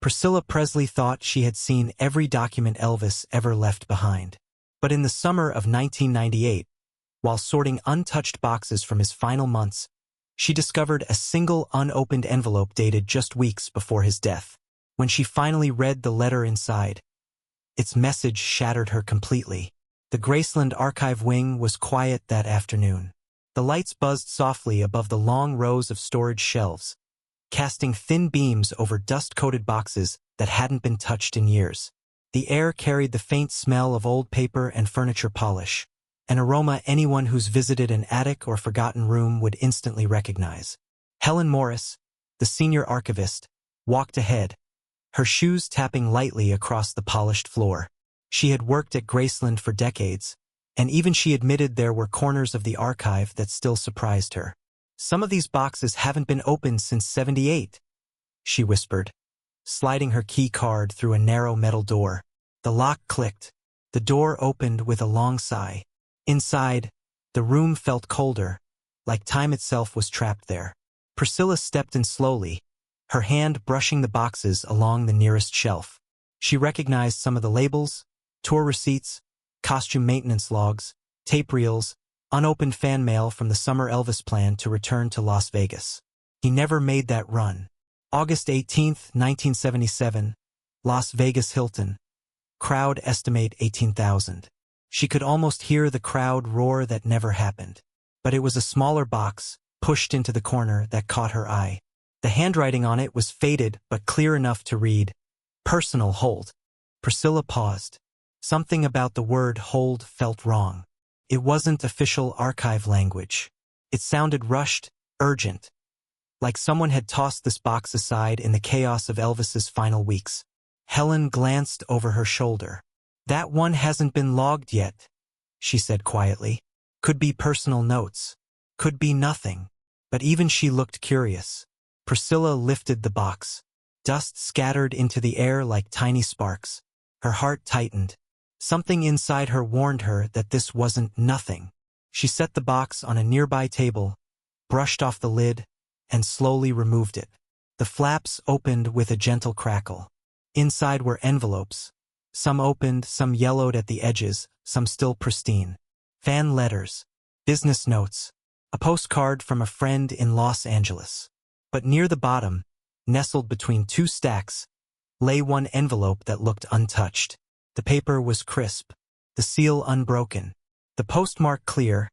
Priscilla Presley thought she had seen every document Elvis ever left behind. But in the summer of 1998, while sorting untouched boxes from his final months, she discovered a single unopened envelope dated just weeks before his death. When she finally read the letter inside, its message shattered her completely. The Graceland archive wing was quiet that afternoon. The lights buzzed softly above the long rows of storage shelves, casting thin beams over dust-coated boxes that hadn't been touched in years. The air carried the faint smell of old paper and furniture polish, an aroma anyone who's visited an attic or forgotten room would instantly recognize. Helen Morris, the senior archivist, walked ahead, her shoes tapping lightly across the polished floor. She had worked at Graceland for decades, and even she admitted there were corners of the archive that still surprised her. "Some of these boxes haven't been opened since '78, she whispered, sliding her key card through a narrow metal door. The lock clicked. The door opened with a long sigh. Inside, the room felt colder, like time itself was trapped there. Priscilla stepped in slowly, her hand brushing the boxes along the nearest shelf. She recognized some of the labels, tour receipts, costume maintenance logs, tape reels, unopened fan mail from the summer Elvis plan to return to Las Vegas. He never made that run. August 18, 1977, Las Vegas Hilton. Crowd estimate 18,000. She could almost hear the crowd roar that never happened. But it was a smaller box, pushed into the corner, that caught her eye. The handwriting on it was faded but clear enough to read, "Personal hold." Priscilla paused. Something about the word hold felt wrong. It wasn't official archive language. It sounded rushed, urgent, like someone had tossed this box aside in the chaos of Elvis's final weeks. Helen glanced over her shoulder. "That one hasn't been logged yet," she said quietly. "Could be personal notes. Could be nothing." But even she looked curious. Priscilla lifted the box. Dust scattered into the air like tiny sparks. Her heart tightened. Something inside her warned her that this wasn't nothing. She set the box on a nearby table, brushed off the lid, and slowly removed it. The flaps opened with a gentle crackle. Inside were envelopes. Some opened, some yellowed at the edges, some still pristine. Fan letters, business notes, a postcard from a friend in Los Angeles. But near the bottom, nestled between two stacks, lay one envelope that looked untouched. The paper was crisp, the seal unbroken, the postmark clear,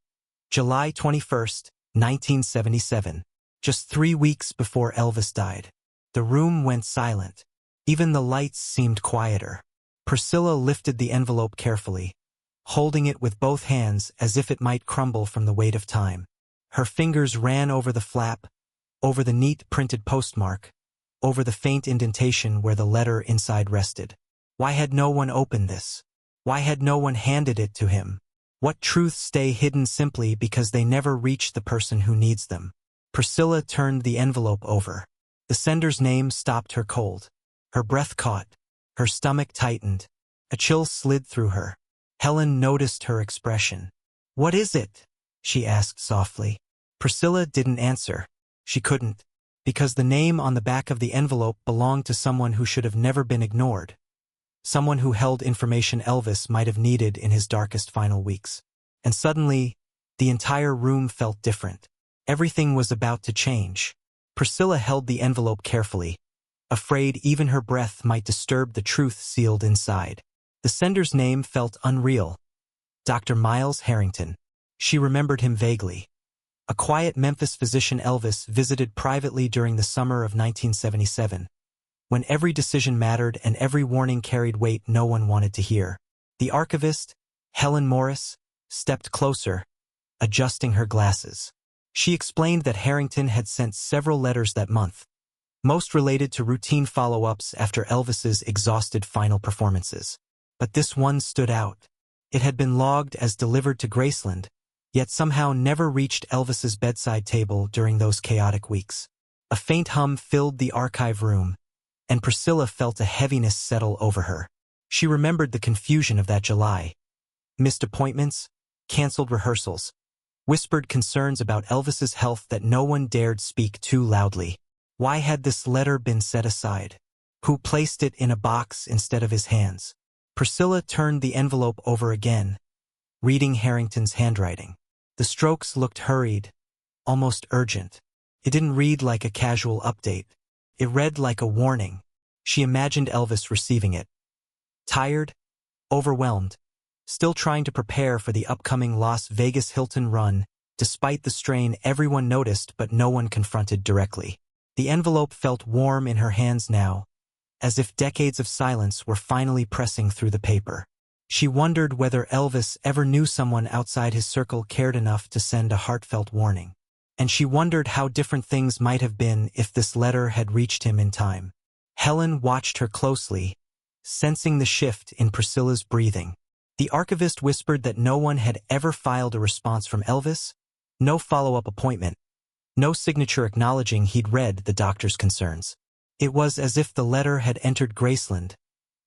July 21, 1977, just 3 weeks before Elvis died. The room went silent. Even the lights seemed quieter. Priscilla lifted the envelope carefully, holding it with both hands as if it might crumble from the weight of time. Her fingers ran over the flap, over the neat printed postmark, over the faint indentation where the letter inside rested. Why had no one opened this? Why had no one handed it to him? What truths stay hidden simply because they never reach the person who needs them? Priscilla turned the envelope over. The sender's name stopped her cold. Her breath caught. Her stomach tightened. A chill slid through her. Helen noticed her expression. "What is it?" she asked softly. Priscilla didn't answer. She couldn't, because the name on the back of the envelope belonged to someone who should have never been ignored. Someone who held information Elvis might have needed in his darkest final weeks. And suddenly, the entire room felt different. Everything was about to change. Priscilla held the envelope carefully, afraid even her breath might disturb the truth sealed inside. The sender's name felt unreal. Dr. Miles Harrington. She remembered him vaguely. A quiet Memphis physician Elvis visited privately during the summer of 1977, when every decision mattered and every warning carried weight no one wanted to hear. The archivist, Helen Morris, stepped closer, adjusting her glasses. She explained that Harrington had sent several letters that month, most related to routine follow-ups after Elvis's exhausted final performances. But this one stood out. It had been logged as delivered to Graceland, yet somehow never reached Elvis's bedside table during those chaotic weeks. A faint hum filled the archive room, and Priscilla felt a heaviness settle over her. She remembered the confusion of that July. Missed appointments, canceled rehearsals, whispered concerns about Elvis's health that no one dared speak too loudly. Why had this letter been set aside? who placed it in a box instead of his hands. Priscilla turned the envelope over again, reading Harrington's handwriting. The strokes looked hurried, almost urgent. It didn't read like a casual update. It read like a warning. She imagined Elvis receiving it. Tired, overwhelmed, still trying to prepare for the upcoming Las Vegas Hilton run, despite the strain everyone noticed but no one confronted directly. The envelope felt warm in her hands now, as if decades of silence were finally pressing through the paper. She wondered whether Elvis ever knew someone outside his circle cared enough to send a heartfelt warning. And she wondered how different things might have been if this letter had reached him in time. Helen watched her closely, sensing the shift in Priscilla's breathing. The archivist whispered that no one had ever filed a response from Elvis, no follow-up appointment, no signature acknowledging he'd read the doctor's concerns. It was as if the letter had entered Graceland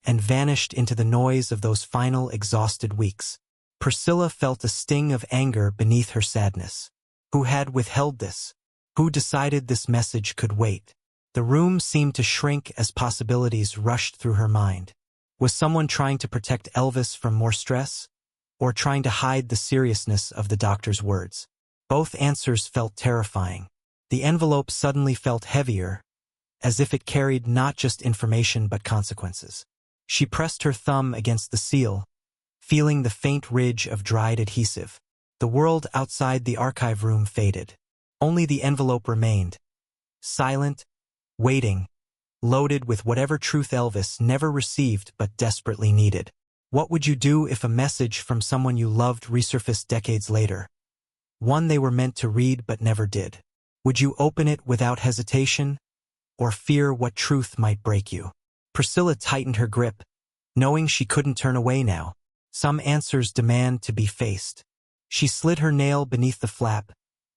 and vanished into the noise of those final exhausted weeks. Priscilla felt a sting of anger beneath her sadness. Who had withheld this? Who decided this message could wait? The room seemed to shrink as possibilities rushed through her mind. Was someone trying to protect Elvis from more stress, or trying to hide the seriousness of the doctor's words? Both answers felt terrifying. The envelope suddenly felt heavier, as if it carried not just information but consequences. She pressed her thumb against the seal, feeling the faint ridge of dried adhesive. The world outside the archive room faded. Only the envelope remained, silent, waiting, loaded with whatever truth Elvis never received but desperately needed. What would you do if a message from someone you loved resurfaced decades later? One they were meant to read but never did. Would you open it without hesitation, or fear what truth might break you? Priscilla tightened her grip, knowing she couldn't turn away now. Some answers demand to be faced. She slid her nail beneath the flap,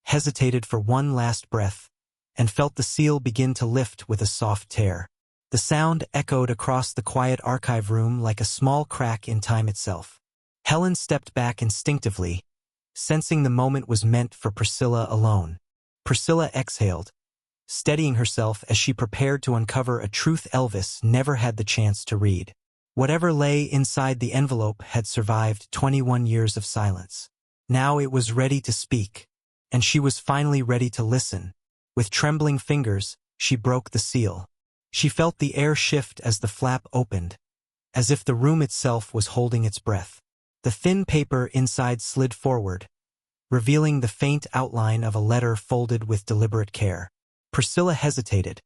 hesitated for one last breath, and felt the seal begin to lift with a soft tear. The sound echoed across the quiet archive room like a small crack in time itself. Helen stepped back instinctively, sensing the moment was meant for Priscilla alone. Priscilla exhaled, steadying herself as she prepared to uncover a truth Elvis never had the chance to read. Whatever lay inside the envelope had survived 21 years of silence. Now it was ready to speak, and she was finally ready to listen. With trembling fingers, she broke the seal. She felt the air shift as the flap opened, as if the room itself was holding its breath. The thin paper inside slid forward, revealing the faint outline of a letter folded with deliberate care. Priscilla hesitated,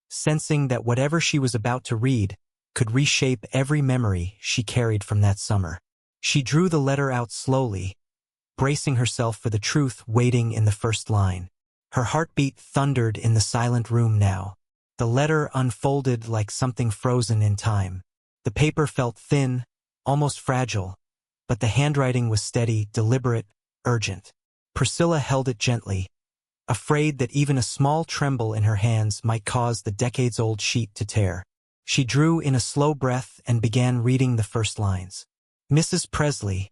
sensing that whatever she was about to read could reshape every memory she carried from that summer. She drew the letter out slowly, bracing herself for the truth waiting in the first line. Her heartbeat thundered in the silent room now. The letter unfolded like something frozen in time. The paper felt thin, almost fragile, but the handwriting was steady, deliberate, urgent. Priscilla held it gently, afraid that even a small tremble in her hands might cause the decades-old sheet to tear. She drew in a slow breath and began reading the first lines. Mrs. Presley,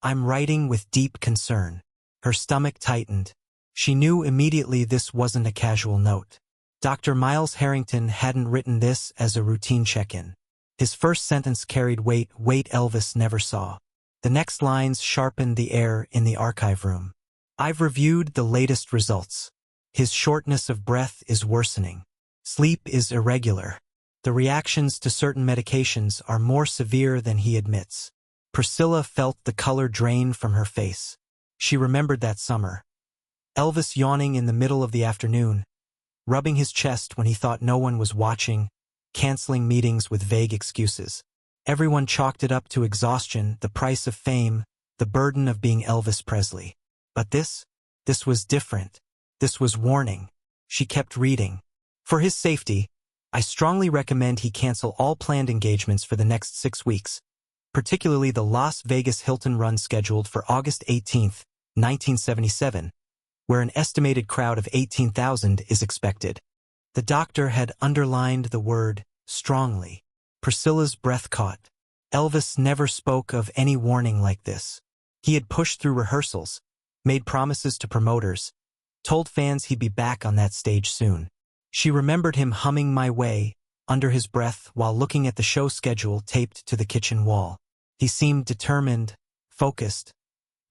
I'm writing with deep concern. Her stomach tightened. She knew immediately this wasn't a casual note. Dr. Miles Harrington hadn't written this as a routine check-in. His first sentence carried weight Elvis never saw. The next lines sharpened the air in the archive room. I've reviewed the latest results. His shortness of breath is worsening. Sleep is irregular. The reactions to certain medications are more severe than he admits. Priscilla felt the color drain from her face. She remembered that summer. Elvis yawning in the middle of the afternoon, rubbing his chest when he thought no one was watching, canceling meetings with vague excuses. Everyone chalked it up to exhaustion, the price of fame, the burden of being Elvis Presley. But this was different. This was warning. She kept reading. For his safety, I strongly recommend he cancel all planned engagements for the next 6 weeks, particularly the Las Vegas Hilton run scheduled for August 18, 1977, where an estimated crowd of 18,000 is expected. The doctor had underlined the word strongly. Priscilla's breath caught. Elvis never spoke of any warning like this. He had pushed through rehearsals, made promises to promoters, told fans he'd be back on that stage soon. She remembered him humming My Way, under his breath while looking at the show schedule taped to the kitchen wall. He seemed determined, focused,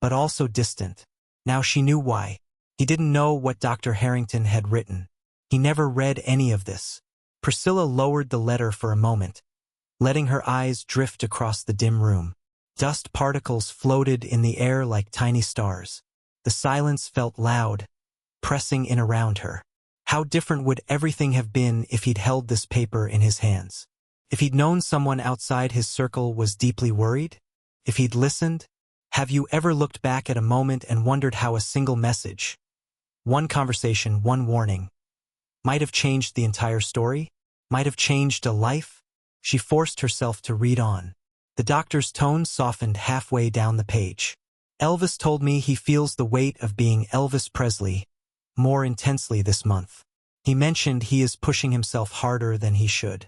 but also distant. Now she knew why. He didn't know what Dr. Harrington had written. He never read any of this. Priscilla lowered the letter for a moment, letting her eyes drift across the dim room. Dust particles floated in the air like tiny stars. The silence felt loud, pressing in around her. How different would everything have been if he'd held this paper in his hands? If he'd known someone outside his circle was deeply worried? If he'd listened? Have you ever looked back at a moment and wondered how a single message, one conversation, one warning, might have changed the entire story? Might have changed a life? She forced herself to read on. The doctor's tone softened halfway down the page. Elvis told me he feels the weight of being Elvis Presley more intensely this month. He mentioned he is pushing himself harder than he should.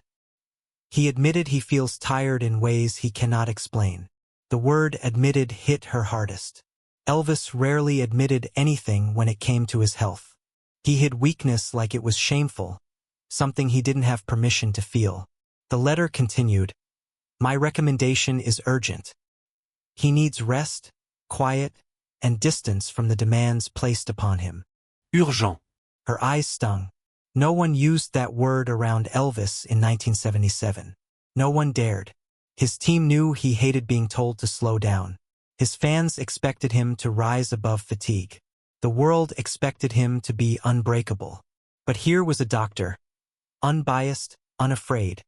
He admitted he feels tired in ways he cannot explain. The word admitted hit her hardest. Elvis rarely admitted anything when it came to his health. He hid weakness like it was shameful, something he didn't have permission to feel. The letter continued, "My recommendation is urgent. He needs rest, quiet, and distance from the demands placed upon him." Urgent. Her eyes stung. No one used that word around Elvis in 1977. No one dared. His team knew he hated being told to slow down. His fans expected him to rise above fatigue. The world expected him to be unbreakable. But here was a doctor, unbiased, unafraid,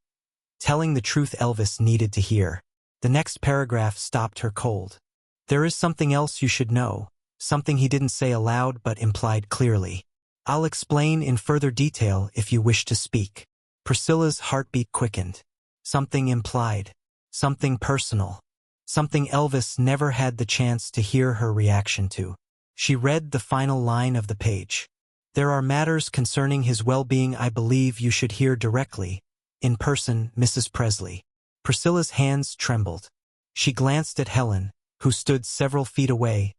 telling the truth Elvis needed to hear. The next paragraph stopped her cold. "There is something else you should know, something he didn't say aloud but implied clearly. I'll explain in further detail if you wish to speak." Priscilla's heartbeat quickened. Something implied, something personal, something Elvis never had the chance to hear her reaction to. She read the final line of the page. "There are matters concerning his well-being I believe you should hear directly, in person, Mrs. Presley." Priscilla's hands trembled. She glanced at Helen, who stood several feet away,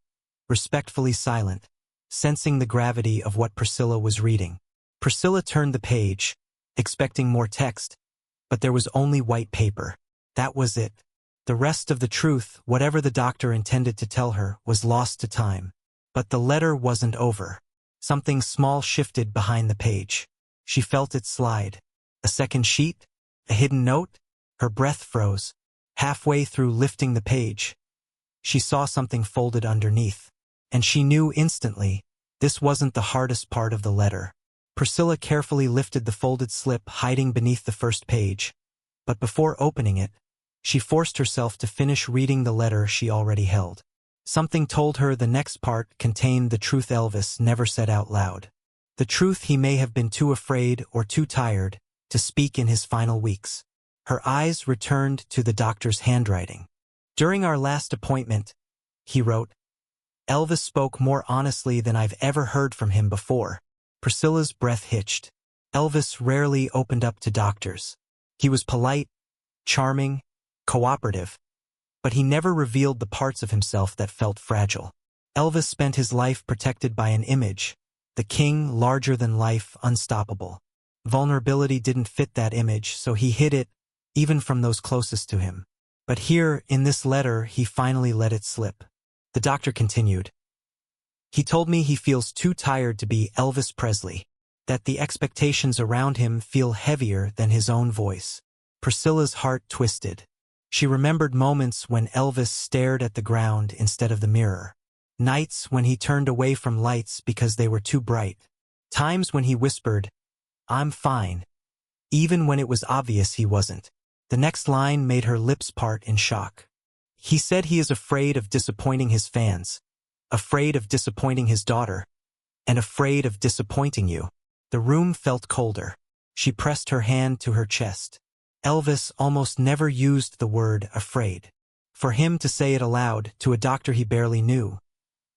respectfully silent, sensing the gravity of what Priscilla was reading. Priscilla turned the page, expecting more text, but there was only white paper. That was it. The rest of the truth, whatever the doctor intended to tell her, was lost to time. But the letter wasn't over. Something small shifted behind the page. She felt it slide. A second sheet? A hidden note? Her breath froze. Halfway through lifting the page, she saw something folded underneath. And she knew instantly, this wasn't the hardest part of the letter. Priscilla carefully lifted the folded slip hiding beneath the first page. But before opening it, she forced herself to finish reading the letter she already held. Something told her the next part contained the truth Elvis never said out loud. The truth he may have been too afraid or too tired to speak in his final weeks. Her eyes returned to the doctor's handwriting. "During our last appointment," he wrote, "Elvis spoke more honestly than I've ever heard from him before." Priscilla's breath hitched. Elvis rarely opened up to doctors. He was polite, charming, cooperative, but he never revealed the parts of himself that felt fragile. Elvis spent his life protected by an image, the king larger than life, unstoppable. Vulnerability didn't fit that image, so he hid it, even from those closest to him. But here, in this letter, he finally let it slip. The doctor continued, "He told me he feels too tired to be Elvis Presley, that the expectations around him feel heavier than his own voice." Priscilla's heart twisted. She remembered moments when Elvis stared at the ground instead of the mirror. Nights when he turned away from lights because they were too bright. Times when he whispered, "I'm fine," even when it was obvious he wasn't. The next line made her lips part in shock. "He said he is afraid of disappointing his fans, afraid of disappointing his daughter, and afraid of disappointing you." The room felt colder. She pressed her hand to her chest. Elvis almost never used the word afraid. For him to say it aloud to a doctor he barely knew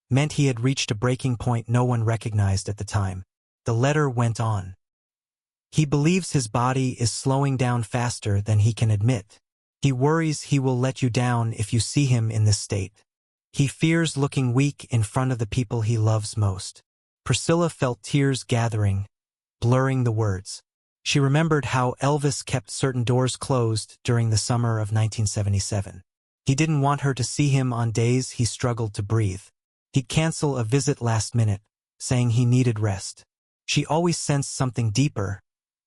meant he had reached a breaking point no one recognized at the time. The letter went on. "He believes his body is slowing down faster than he can admit. He worries he will let you down if you see him in this state. He fears looking weak in front of the people he loves most." Priscilla felt tears gathering, blurring the words. She remembered how Elvis kept certain doors closed during the summer of 1977. He didn't want her to see him on days he struggled to breathe. He'd cancel a visit last minute, saying he needed rest. She always sensed something deeper,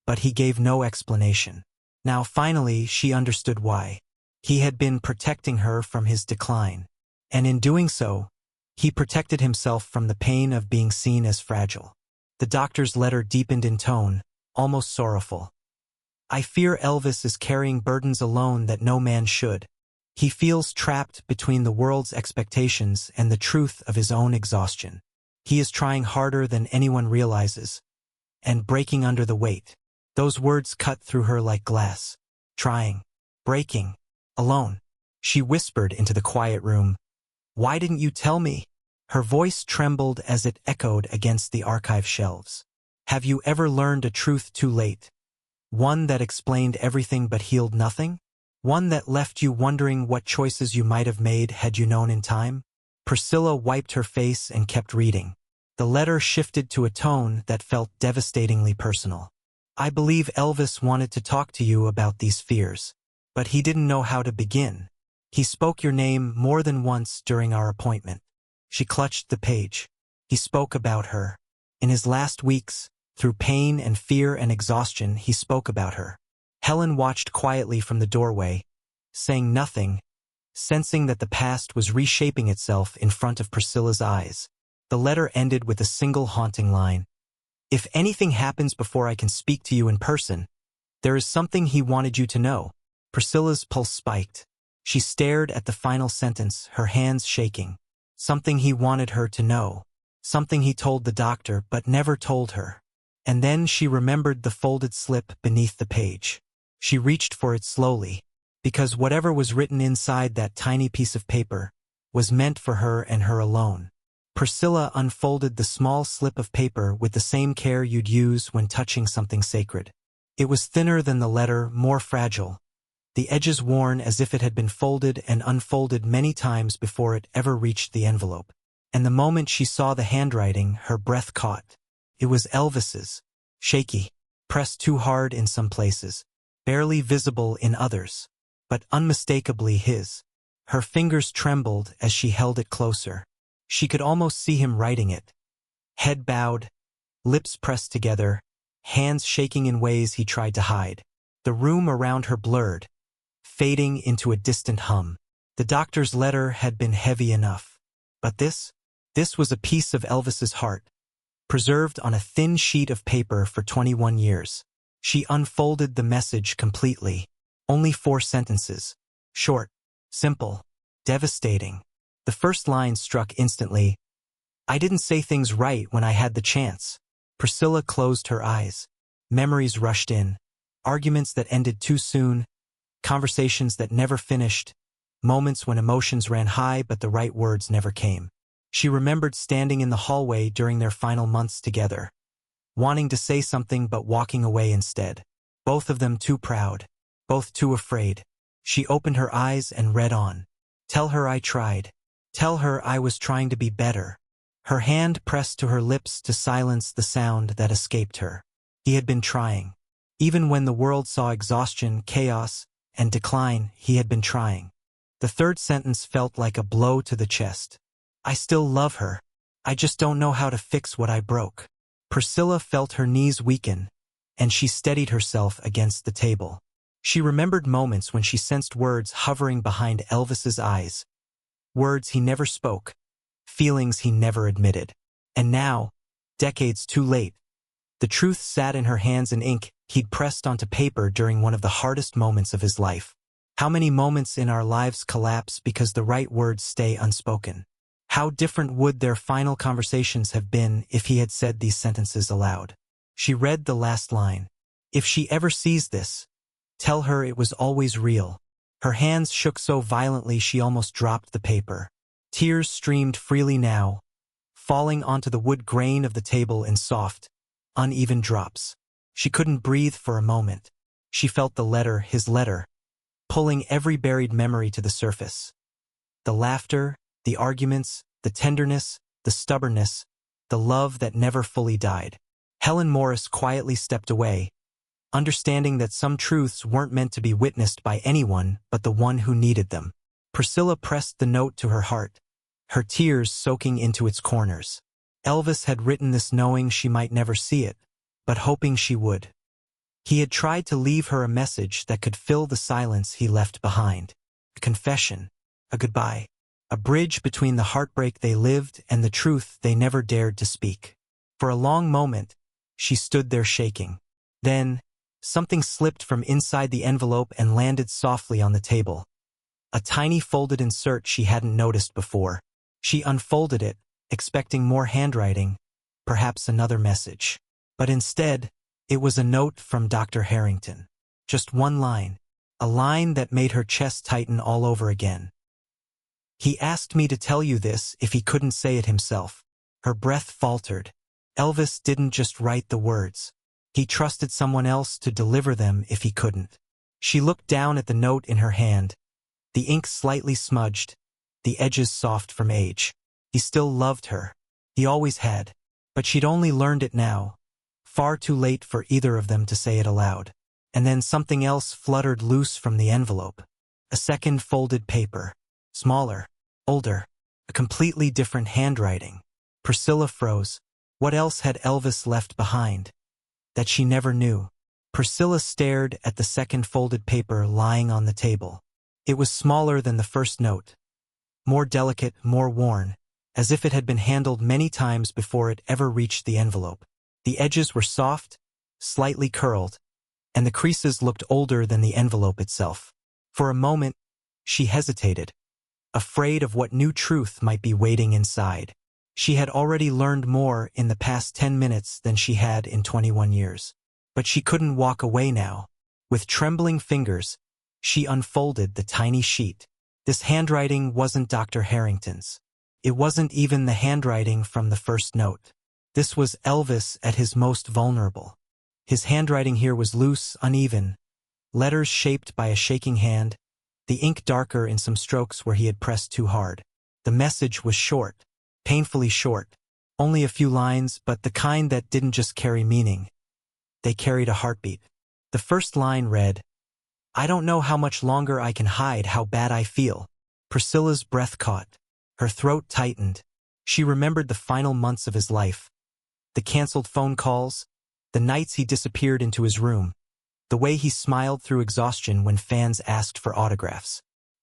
but he gave no explanation. Now finally she understood why. He had been protecting her from his decline. And in doing so, he protected himself from the pain of being seen as fragile. The doctor's letter deepened in tone, almost sorrowful. I fear Elvis is carrying burdens alone that no man should. He feels trapped between the world's expectations and the truth of his own exhaustion. He is trying harder than anyone realizes, and breaking under the weight. Those words cut through her like glass. Trying. Breaking. Alone. She whispered into the quiet room, "Why didn't you tell me?" Her voice trembled as it echoed against the archive shelves. Have you ever learned a truth too late? One that explained everything but healed nothing? One that left you wondering what choices you might have made had you known in time? Priscilla wiped her face and kept reading. The letter shifted to a tone that felt devastatingly personal. I believe Elvis wanted to talk to you about these fears, but he didn't know how to begin. He spoke your name more than once during our appointment. She clutched the page. He spoke about her. In his last weeks, through pain and fear and exhaustion, he spoke about her. Helen watched quietly from the doorway, saying nothing, sensing that the past was reshaping itself in front of Priscilla's eyes. The letter ended with a single haunting line. If anything happens before I can speak to you in person, there is something he wanted you to know. Priscilla's pulse spiked. She stared at the final sentence, her hands shaking. Something he wanted her to know. Something he told the doctor but never told her. And then she remembered the folded slip beneath the page. She reached for it slowly, because whatever was written inside that tiny piece of paper was meant for her and her alone. Priscilla unfolded the small slip of paper with the same care you'd use when touching something sacred. It was thinner than the letter, more fragile, the edges worn as if it had been folded and unfolded many times before it ever reached the envelope. And the moment she saw the handwriting, her breath caught. It was Elvis's, shaky, pressed too hard in some places, barely visible in others, but unmistakably his. Her fingers trembled as she held it closer. She could almost see him writing it. Head bowed, lips pressed together, hands shaking in ways he tried to hide. The room around her blurred, fading into a distant hum. The doctor's letter had been heavy enough. But this was a piece of Elvis's heart, preserved on a thin sheet of paper for 21 years. She unfolded the message completely. Only 4 sentences. Short, simple, devastating. The first line struck instantly. I didn't say things right when I had the chance. Priscilla closed her eyes. Memories rushed in. Arguments that ended too soon. Conversations that never finished. Moments when emotions ran high but the right words never came. She remembered standing in the hallway during their final months together, wanting to say something but walking away instead. Both of them too proud, both too afraid. She opened her eyes and read on. Tell her I tried. Tell her I was trying to be better. Her hand pressed to her lips to silence the sound that escaped her. He had been trying. Even when the world saw exhaustion, chaos, and decline, he had been trying. The third sentence felt like a blow to the chest. I still love her. I just don't know how to fix what I broke. Priscilla felt her knees weaken, and she steadied herself against the table. She remembered moments when she sensed words hovering behind Elvis's eyes. Words he never spoke, feelings he never admitted. And now, decades too late, the truth sat in her hands in ink he'd pressed onto paper during one of the hardest moments of his life. How many moments in our lives collapse because the right words stay unspoken? How different would their final conversations have been if he had said these sentences aloud? She read the last line. If she ever sees this, tell her it was always real. Her hands shook so violently she almost dropped the paper. Tears streamed freely now, falling onto the wood grain of the table in soft, uneven drops. She couldn't breathe for a moment. She felt the letter, his letter, pulling every buried memory to the surface. The laughter, the arguments, the tenderness, the stubbornness, the love that never fully died. Helen Morris quietly stepped away, understanding that some truths weren't meant to be witnessed by anyone but the one who needed them. Priscilla pressed the note to her heart, her tears soaking into its corners. Elvis had written this knowing she might never see it, but hoping she would. He had tried to leave her a message that could fill the silence he left behind. A confession, a goodbye, a bridge between the heartbreak they lived and the truth they never dared to speak. For a long moment, she stood there shaking. Then, something slipped from inside the envelope and landed softly on the table. A tiny folded insert she hadn't noticed before. She unfolded it, expecting more handwriting, perhaps another message. But instead, it was a note from Dr. Harrington. Just one line, a line that made her chest tighten all over again. He asked me to tell you this if he couldn't say it himself. Her breath faltered. Elvis didn't just write the words. He trusted someone else to deliver them if he couldn't. She looked down at the note in her hand, the ink slightly smudged, the edges soft from age. He still loved her. He always had. But she'd only learned it now, far too late for either of them to say it aloud. And then something else fluttered loose from the envelope. A second folded paper. Smaller, older, a completely different handwriting. Priscilla froze. What else had Elvis left behind? That she never knew. Priscilla stared at the second folded paper lying on the table. It was smaller than the first note. More delicate, more worn, as if it had been handled many times before it ever reached the envelope. The edges were soft, slightly curled, and the creases looked older than the envelope itself. For a moment, she hesitated, afraid of what new truth might be waiting inside. She had already learned more in the past 10 minutes than she had in 21 years. But she couldn't walk away now. With trembling fingers, she unfolded the tiny sheet. This handwriting wasn't Dr. Harrington's. It wasn't even the handwriting from the first note. This was Elvis at his most vulnerable. His handwriting here was loose, uneven, letters shaped by a shaking hand, the ink darker in some strokes where he had pressed too hard. The message was short. Painfully short. Only a few lines, but the kind that didn't just carry meaning. They carried a heartbeat. The first line read, "I don't know how much longer I can hide how bad I feel." Priscilla's breath caught. Her throat tightened. She remembered the final months of his life. The canceled phone calls, the nights he disappeared into his room, the way he smiled through exhaustion when fans asked for autographs.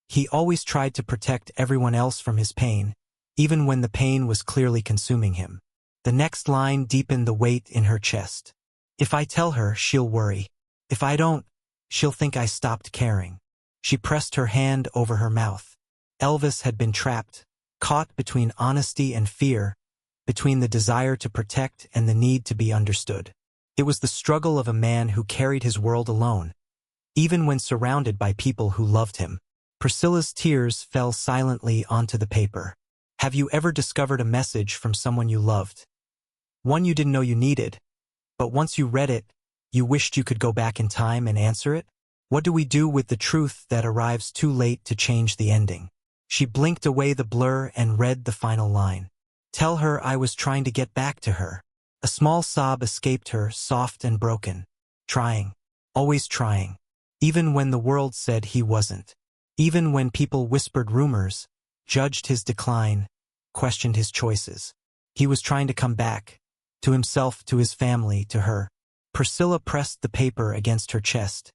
He always tried to protect everyone else from his pain, even when the pain was clearly consuming him. The next line deepened the weight in her chest. "If I tell her, she'll worry. If I don't, she'll think I stopped caring." She pressed her hand over her mouth. Elvis had been trapped, caught between honesty and fear, between the desire to protect and the need to be understood. It was the struggle of a man who carried his world alone, even when surrounded by people who loved him. Priscilla's tears fell silently onto the paper. Have you ever discovered a message from someone you loved? One you didn't know you needed, but once you read it, you wished you could go back in time and answer it? What do we do with the truth that arrives too late to change the ending? She blinked away the blur and read the final line. "Tell her I was trying to get back to her." A small sob escaped her, soft and broken. Trying. Always trying. Even when the world said he wasn't. Even when people whispered rumors, judged his decline, questioned his choices. He was trying to come back. To himself, to his family, to her. Priscilla pressed the paper against her chest,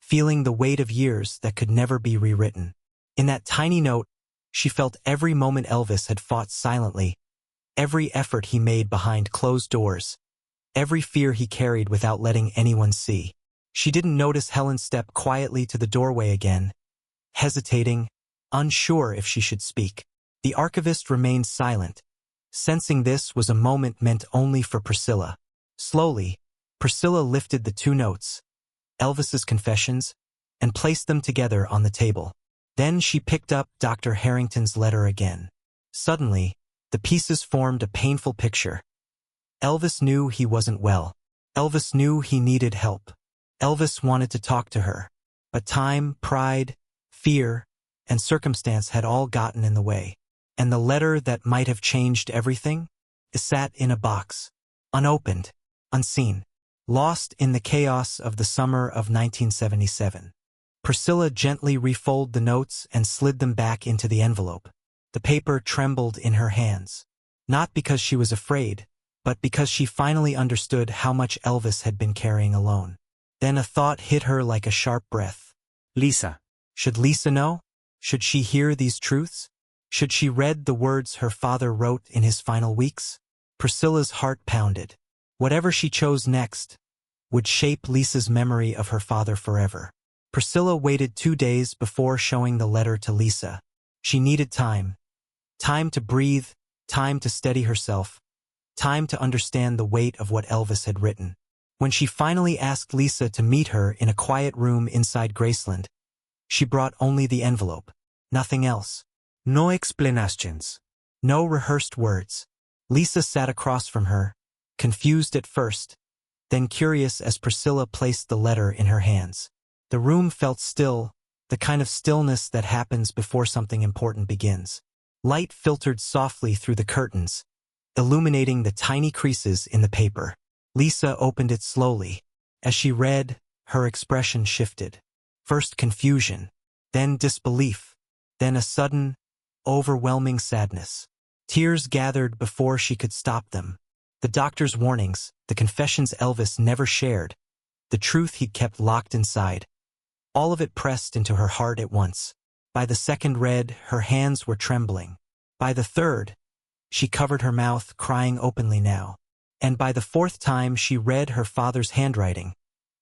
feeling the weight of years that could never be rewritten. In that tiny note, she felt every moment Elvis had fought silently, every effort he made behind closed doors, every fear he carried without letting anyone see. She didn't notice Helen step quietly to the doorway again, hesitating, unsure if she should speak. The archivist remained silent, sensing this was a moment meant only for Priscilla. Slowly, Priscilla lifted the two notes, Elvis's confessions, and placed them together on the table. Then she picked up Dr. Harrington's letter again. Suddenly, the pieces formed a painful picture. Elvis knew he wasn't well. Elvis knew he needed help. Elvis wanted to talk to her. But time, pride, fear, and circumstance had all gotten in the way. And the letter that might have changed everything? It sat in a box, unopened, unseen, Lost in the chaos of the summer of 1977. Priscilla gently refolded the notes and slid them back into the envelope. The paper trembled in her hands. Not because she was afraid, but because she finally understood how much Elvis had been carrying alone. Then a thought hit her like a sharp breath. Lisa. Should Lisa know? Should she hear these truths? Should she read the words her father wrote in his final weeks? Priscilla's heart pounded. Whatever she chose next would shape Lisa's memory of her father forever. Priscilla waited 2 days before showing the letter to Lisa. She needed time. Time to breathe, time to steady herself, time to understand the weight of what Elvis had written. When she finally asked Lisa to meet her in a quiet room inside Graceland, she brought only the envelope, nothing else. No explanations. No rehearsed words. Lisa sat across from her, confused at first, then curious as Priscilla placed the letter in her hands. The room felt still, the kind of stillness that happens before something important begins. Light filtered softly through the curtains, illuminating the tiny creases in the paper. Lisa opened it slowly. As she read, her expression shifted. First confusion, then disbelief, then a sudden, overwhelming sadness. Tears gathered before she could stop them. The doctor's warnings, the confessions Elvis never shared, the truth he'd kept locked inside. All of it pressed into her heart at once. By the second read, her hands were trembling. By the third, she covered her mouth, crying openly now. And by the fourth time she read her father's handwriting,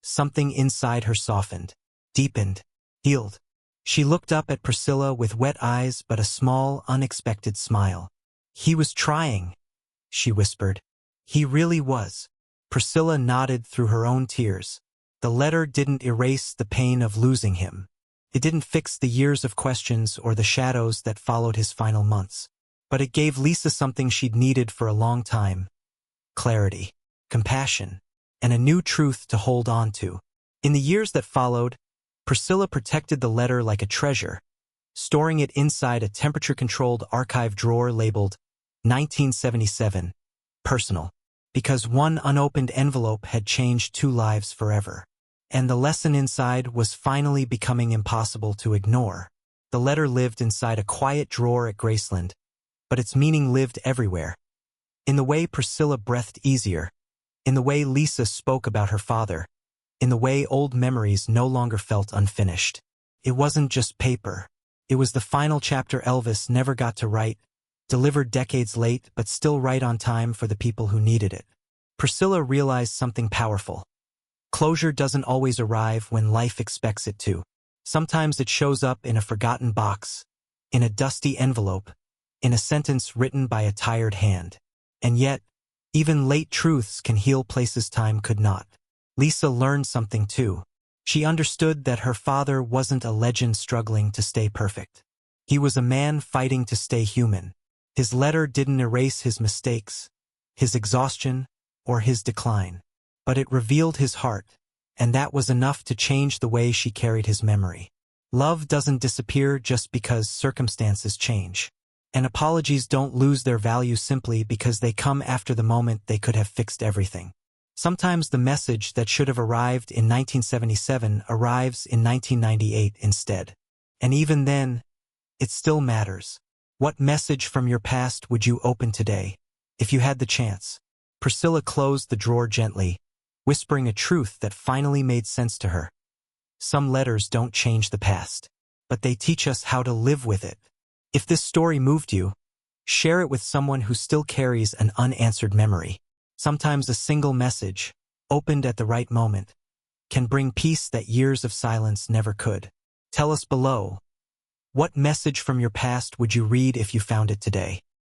something inside her softened, deepened, healed. She looked up at Priscilla with wet eyes but a small, unexpected smile. "He was trying," she whispered. "He really was." Priscilla nodded through her own tears. The letter didn't erase the pain of losing him. It didn't fix the years of questions or the shadows that followed his final months. But it gave Lisa something she'd needed for a long time. Clarity, compassion, and a new truth to hold on to. In the years that followed, Priscilla protected the letter like a treasure, storing it inside a temperature-controlled archive drawer labeled 1977, personal, because one unopened envelope had changed 2 lives forever. And the lesson inside was finally becoming impossible to ignore. The letter lived inside a quiet drawer at Graceland, but its meaning lived everywhere. In the way Priscilla breathed easier, in the way Lisa spoke about her father, in the way old memories no longer felt unfinished. It wasn't just paper. It was the final chapter Elvis never got to write, delivered decades late but still right on time for the people who needed it. Priscilla realized something powerful. Closure doesn't always arrive when life expects it to. Sometimes it shows up in a forgotten box, in a dusty envelope, in a sentence written by a tired hand. And yet, even late truths can heal places time could not. Lisa learned something too. She understood that her father wasn't a legend struggling to stay perfect. He was a man fighting to stay human. His letter didn't erase his mistakes, his exhaustion, or his decline. But it revealed his heart, and that was enough to change the way she carried his memory. Love doesn't disappear just because circumstances change. And apologies don't lose their value simply because they come after the moment they could have fixed everything. Sometimes the message that should have arrived in 1977 arrives in 1998 instead. And even then, it still matters. What message from your past would you open today, if you had the chance? Priscilla closed the drawer gently, whispering a truth that finally made sense to her. Some letters don't change the past, but they teach us how to live with it. If this story moved you, share it with someone who still carries an unanswered memory. Sometimes a single message, opened at the right moment, can bring peace that years of silence never could. Tell us below, what message from your past would you read if you found it today?